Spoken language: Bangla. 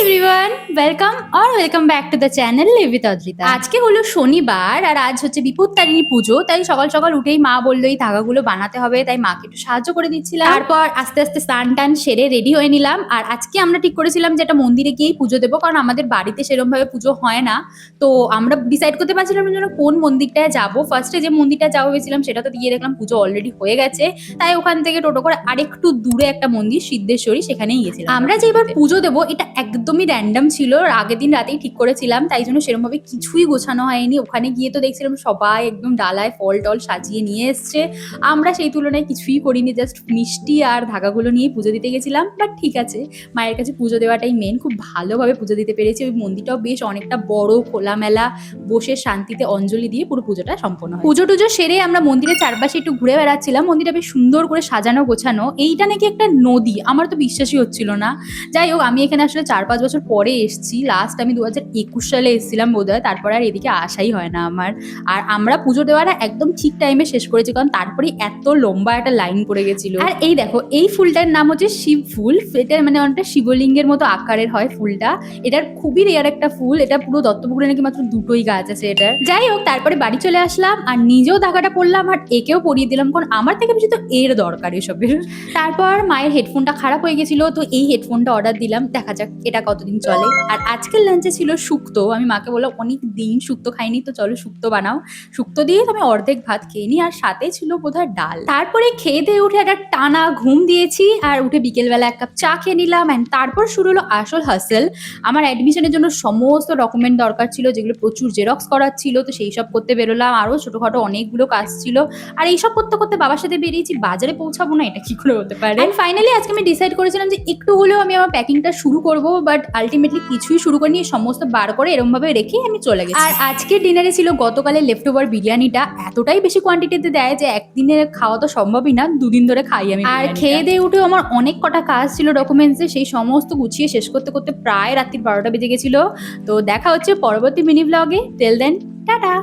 Everyone, welcome back to the channel live with Adrita. আজকে হলো শনিবার আর আজ হচ্ছে বিপত্তারিণী পুজো, তাই সকাল সকাল উঠেই মা বললো এই ধাগাগুলো বানাতে হবে, তাই মাকে একটু সাহায্য করে দিচ্ছিলাম। তারপর আস্তে আস্তে স্নান টান সেরে রেডি হয়ে নিলাম। আর আজকে আমরা ঠিক করেছিলাম যে একটা মন্দিরে গিয়েই পুজো দেবো, কারণ আমাদের বাড়িতে সেরকম ভাবে পুজো হয় না। তো আমরা ডিসাইড করতে পারছিলাম না যেন কোন মন্দিরটায় যাবো। ফার্স্টে যে মন্দিরটা যাবো ভেবেছিলাম সেটা তো গিয়ে দেখলাম পুজো অলরেডি হয়ে গেছে, তাই ওখান থেকে টোটো করে আরেকটু দূরে একটা মন্দির সিদ্ধেশ্বরী, সেখানেই গিয়েছিলাম। আমরা যে এবার পুজো দেবো এটা একদমই র্যান্ডম ছিল, আগের দিন রাতেই ঠিক করেছিলাম, তাই জন্য সেরকম ভাবে কিছুই গোছানো হয়নি। ওখানে গিয়ে তো দেখছিলাম সবাই একদম ডালায় ফল টল সাজিয়ে নিয়ে এসছে, আমরা সেই তুলনায় কিছুই করিনি, জাস্ট মিষ্টি আর ধাগাগুলো নিয়ে পুজো দিতে গেছিলাম। বাট ঠিক আছে, মায়ের কাছে পুজো দেওয়াটাই মেন। খুব ভালোভাবে পুজো দিতে পেরেছি। ওই মন্দিরটাও বেশ অনেকটা বড়, খোলামেলা, বসে শান্তিতে অঞ্জলি দিয়ে পুরো পুজোটা সম্পন্ন হয়। পুজো টুজো সেরে আমরা মন্দিরের চারপাশে একটু ঘুরে বেড়াচ্ছিলাম। মন্দিরটা বেশ সুন্দর করে সাজানো গোছানো। এইটা নাকি একটা নদী, আমার তো বিশ্বাসই হচ্ছিল না। যাই হোক, আমি এখানে আসলে 4-5 বছর পরে এসেছি। লাস্ট আমি 2021 সালে এসেছিলাম বোধহয়, তারপর আর এদিকে আসাই হয় না আমার। আর আমরা পুজো দেওয়াটা একদম ঠিক টাইমে শেষ করেছি, কারণ তারপরে এত লম্বা একটা লাইন পড়ে গেছিল। আর এই দেখো, এই ফুলটার নাম হচ্ছে শিব ফুল। এটা মানে অনেকটা শিবলিঙ্গের মতো আকারের হয় ফুলটা। এটার খুবই রেয়ার একটা ফুল। এটা পুরো দত্তপুকুরে নাকি মাত্র দুটোই গাছ আছে এটার। যাই হোক, তারপরে বাড়ি চলে আসলাম আর নিজেও ধাগাটা পরলাম আর একেও পরিয়ে দিলাম, কারণ আমার থেকে বেশি তো এর দরকার এসবের। তারপর মায়ের হেডফোনটা খারাপ হয়ে গেছিল, তো এই হেডফোনটা অর্ডার দিলাম, দেখা যাক এটা কতদিন চলে। আর আজকের লাঞ্চে ছিল শুক্তো। আমি মাকে বললাম অনেক দিন শুক্তো খাইনি, তো চলো শুক্তো বানাও। শুক্তো দিয়ে আমি অর্ধেক ভাত খেয়ে নিই, আর সাথে ছিল বোধহয় ডাল। তারপরে খেয়ে দিয়ে উঠে একটা টানা ঘুম দিয়েছি, আর উঠে বিকেলবেলা এক কাপ চা খেয়ে নিলাম। অ্যান্ড তারপর শুরু হলো আসল হাসেল। আমার অ্যাডমিশনের জন্য সমস্ত ডকুমেন্ট দরকার ছিল, যেগুলো প্রচুর জেরক্স করার ছিল, তো সেই সব করতে বেরোলাম। আরও ছোটোখাটো অনেকগুলো কাজ ছিল, আর এইসব করতে করতে বাবার সাথে বেরিয়েছি। বাজারে পৌঁছাবো না, এটা কি করে হতে পারে। অ্যান্ড ফাইনালি আজকে আমি ডিসাইড করেছিলাম যে একটু হলেও আমি আমার প্যাকিংটা শুরু করব, বাট আলটিমেটলি কিছুই শুরু করিনি। সমস্ত বার করে এরকম ভাবে রেখে আমি চলে গেছি। আর আজকের ডিনারে ছিল গতকালের লেফট ওভার বিরিয়ানিটা। এতটাই বেশি কোয়ান্টিটিতে দেয় যে একদিনে খাওয়া তো সম্ভবই না, দুদিন ধরে খাই আমি। আর খেয়ে দিয়ে উঠেও আমার অনেক কটা কাজ ছিল ডকুমেন্টসে, সেই সমস্ত গুছিয়ে শেষ করতে করতে প্রায় রাত্রি 12টা বেজে গেছিল। তো দেখা হচ্ছে পরবর্তী মিনি ব্লগে। Till then, tata.